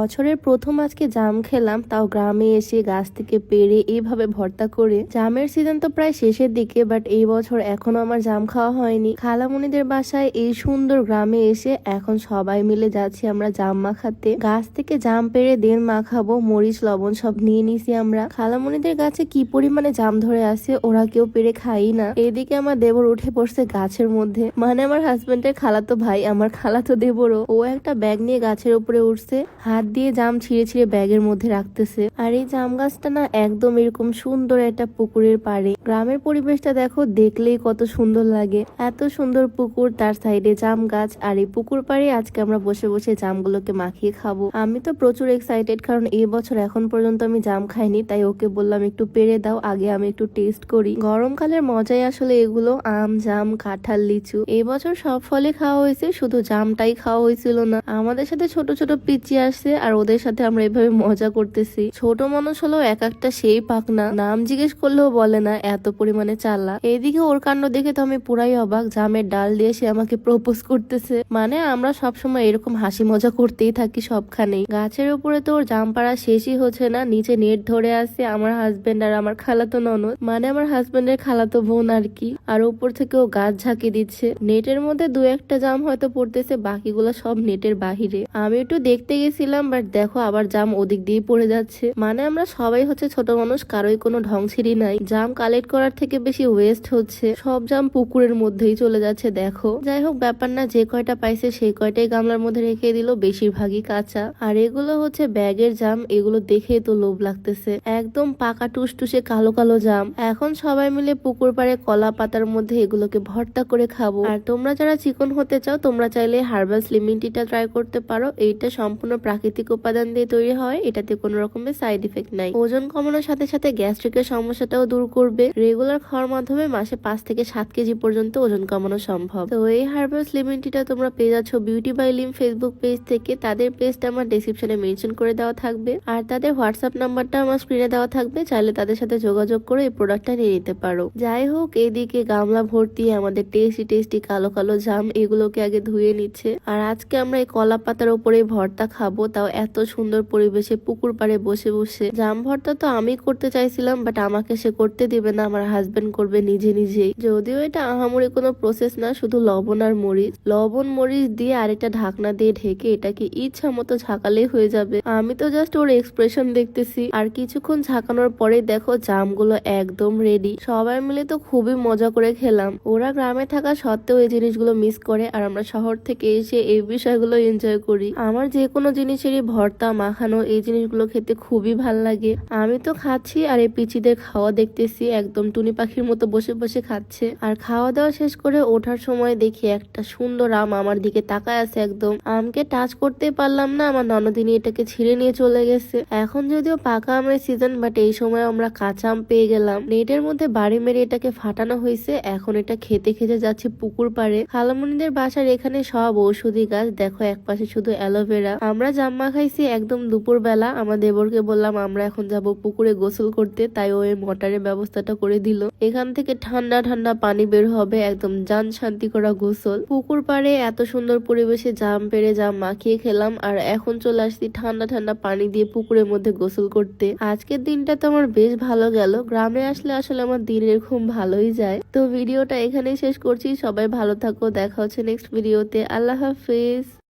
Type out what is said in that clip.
বছরের প্রথম আজকে জাম খেলাম, তাও গ্রামে এসে গাছ থেকে পেড়ে এইভাবে ভর্তা করে। জামের সিজন তো প্রায় শেষের দিকে, বাট এই বছর এখনো আমার জাম খাওয়া হয়নি। খালামণিদের বাসায় এই সুন্দর গ্রামে এসে এখন সবাই মিলে যাচ্ছি আমরা জাম মাখাতে। গাছ থেকে জাম পেড়ে দেন মাখাবো, মরিচ লবণ সব নিয়ে নিছি আমরা। খালামণিদের গাছে কি পরিমাণে জাম ধরে আছে, ওরা কেউ পেড়ে খাই না। এদিকে আমার দেবর উঠে পড়ছে গাছের মধ্যে, মানে আমার হাজবেন্ডের খালাতো ভাই, আমার খালাতো দেবরও। ও একটা ব্যাগ নিয়ে গাছের উপরে উঠছে, হাত দিয়ে জাম ছিঁড়ে ছিঁড়ে ব্যাগের মধ্যে রাখতেছে। আর এই জাম গাছটা না একদম এরকম সুন্দর একটা পুকুরের পাড়ে। গ্রামের পরিবেশটা দেখো, দেখলেই কত সুন্দর লাগে। এত সুন্দর পুকুর, তার সাইডে জাম গাছ, আর এই পুকুর পাড়ে আজকে আমরা বসে বসে জামগুলোকে মাখিয়ে খাবো। আমি তো প্রচুর এক্সাইটেড, কারণ এই বছর এখন পর্যন্ত আমি জাম খাইনি, তাই ওকে বললাম একটু পেড়ে দাও, আগে আমি একটু টেস্ট করি। গরমকালের মজাই আসলে এগুলো, আম, জাম, কাঁঠাল, লিচু। এই বছর সব ফলে খাওয়া হয়েছে, শুধু জামটাই খাওয়া হয়েছিল না। আমাদের সাথে ছোট ছোট পিচি আসছে, আর ওদের সাথে আমরা এভাবে মজা করতেছি। ছোট মানুষ হলেও এক একটা সেই পাক না, নাম জিজ্ঞেস করলেও বলে না, এত পরিমাণে চালা। এইদিকে ওর কাণ্ড দেখে তো আমি পুরাই অবাক। জামের ডাল দিয়ে সে আমাকে প্রপোজ করতেছে। মানে আমরা সবসময় এরকম হাসি মজা করতেই থাকি সবখানেই। গাছের উপরে তো ওর জাম পাড়া শেষই হচ্ছে না, নিচে নেট ধরে আছে আমার হাজবেন্ড আর আমার খালাতো ননদ, মানে আমার হাজবেন্ডের খালাতো বোন আর কি। আর উপর থেকে ও গাছ ঝাঁকি দিচ্ছে। নেটের মধ্যে দু একটা জাম হয়তো পড়তেছে, বাকিগুলো সব নেটের বাহিরে। আমি একটু দেখতে গেছিলাম, বাট দেখো আবার জাম ওদিক দিয়ে পড়ে যাচ্ছে। মানে আমরা সবাই হচ্ছে ছোট মানুষ, কারোই কোনো ঢংছিরি নাই। জাম কালেক্ট করার থেকে বেশি ওয়েস্ট হচ্ছে, সব জাম পুকুরের মধ্যেই চলে যাচ্ছে দেখো। যাই হোক, ব্যাপার না, যে কয়টা পাইছে সেই কয়টাই গামলার মধ্যে রেখে দিল, বেশিরভাগই কাঁচা। আর এগুলো হচ্ছে ব্যাগের জাম, এগুলো দেখেই তো লোভ লাগতেছে। একদম পাকা টুসটুসে কালো কালো জাম। এখন সবাই মিলে পুকুর পাড়ে কলা পাতার মধ্যে এগুলোকে ভর্তা করে খাবো। আর তোমরা যারা চিকন হতে চাও, তোমরা চাইলে হার্বাল স্লিমিং টিটা ট্রাই করতে পারো। এইটা সম্পূর্ণ প্রাকৃতিক উপাদান দিয়ে তৈরি হয়, এটাতে কোনো রকমের সাইড ইফেক্ট নাই। ওজন কমানোর সাথে সাথে গ্যাস্ট্রিকের সমস্যাটাও দূর করবে। রেগুলার খাওয়ার মাধ্যমে মাসে 5 থেকে 7 কেজি পর্যন্ত ওজন কমানো সম্ভব। তো এই হার্বাল স্লিমিং টিটা তোমরা পেয়ে যাচ্ছ beauty by Lim Facebook page থেকে। তাদের পেজটা আমার ডেসক্রিপশনে মেনশন করে দেওয়া থাকবে, আর তাদের হোয়াটসঅ্যাপ নাম্বারটা আমার স্ক্রিনে দেওয়া থাকবে, চাইলে তাদের সাথে যোগাযোগ করে এই প্রোডাক্টটা নিয়ে নিতে পারো। যাই হোক, এইদিকে গামলা ভর্তি আমাদের টেস্টি টেস্টি কালো কালো জাম, এগুলোকে আগে ধুয়ে নিচ্ছে। আর আজকে আমরা এই কলা পাতার উপরে ভর্তা খাবো, তাও এত সুন্দর পরিবেশে পুকুর পাড়ে বসে বসে। জাম ভর্তা তো আমি করতে চাইছিলাম, বাট আমাকে সে করতে দিবে না, আমার হাজবেন্ড করবে নিজে নিজেই। যদিও এটা আহামরি কোনো প্রসেস না, শুধু লবণ আর মরিচ, লবণ মরিচ দিয়ে আরেকটা ঢাকনা দিয়ে ঢেকে এটাকে ইচ্ছা মতো ঝাঁকালেই হয়ে যাবে। আমি তো জাস্ট ওর এক্সপ্রেশন দেখতেছি। আর কিছুক্ষণ ঝাঁকানোর পরে দেখো জামগুলো একদম রেডি। সবাই মিলে তো খুবই মজা করে খেলাম। ওরা গ্রামে থাকা সত্ত্বেও এই জিনিসগুলো মিস করে, আর আমরা শহর থেকে এসে এই বিষয়গুলো এনজয় করি। আমার যে কোনো জিনিসেরই ভর্তা মাখানো, এই জিনিসগুলো খেতে খুবই ভাল লাগে। আমি তো খাচ্ছি আর এই পিচিদের খাওয়া দেখতেছি, একদম টুনি পাখির মতো বসে বসে খাচ্ছে। আর খাওয়া দাওয়া শেষ করে ওঠার সময় দেখি একটা সুন্দর আম আমার দিকে তাকায় আছে একদম। আমকে টাচ করতে পারলাম না, আমার ননদিনী এটাকে ছিঁড়ে নিয়ে চলে গেছে। এখন যদিও পাকা আমের সিজন, বাট এই সময় আমরা কাঁচা আম পেয়ে গেলাম। নেটের মধ্যে বাড়ি মেরে এটাকে ফাটানো হয়েছে, এখন এটা খেতে খেতে যাচ্ছে পুকুর পাড়ে। খালামণিদের বাসার এখানে সব ঔষধি গাছ, দেখো একপাশে শুধু অ্যালোভেরা। আমরা জাম্মা খাইছি একদম দুপুর বেলা। আমার দেবরকে বললাম আমরা এখন যাব পুকুরে গোসল করতে, তাই ওই মোটরের ব্যবস্থাটা করে দিল। এখান থেকে ঠান্ডা ঠান্ডা পানি বের হবে, একদম জান শান্তি করা গোসল। পুকুর পাড়ে এত সুন্দর পরিবেশে জাম পেড়ে জাম মাখিয়ে খেলাম, আর এখন চলে আসছি ঠান্ডা ঠান্ডা পানি দিয়ে পুকুরের মধ্যে গোসল করতে। আজকের দিনটা তো আমার বেশ ভালো গেল। গ্রামে আসলে আসলে আমার দিন এরকম ভালোই যায়। তো ভিডিওটা এখানেই শেষ করছি। সবাই ভালো থাকো, দেখা হচ্ছে নেক্সট ভিডিওতে। আল্লাহ হাফিজ।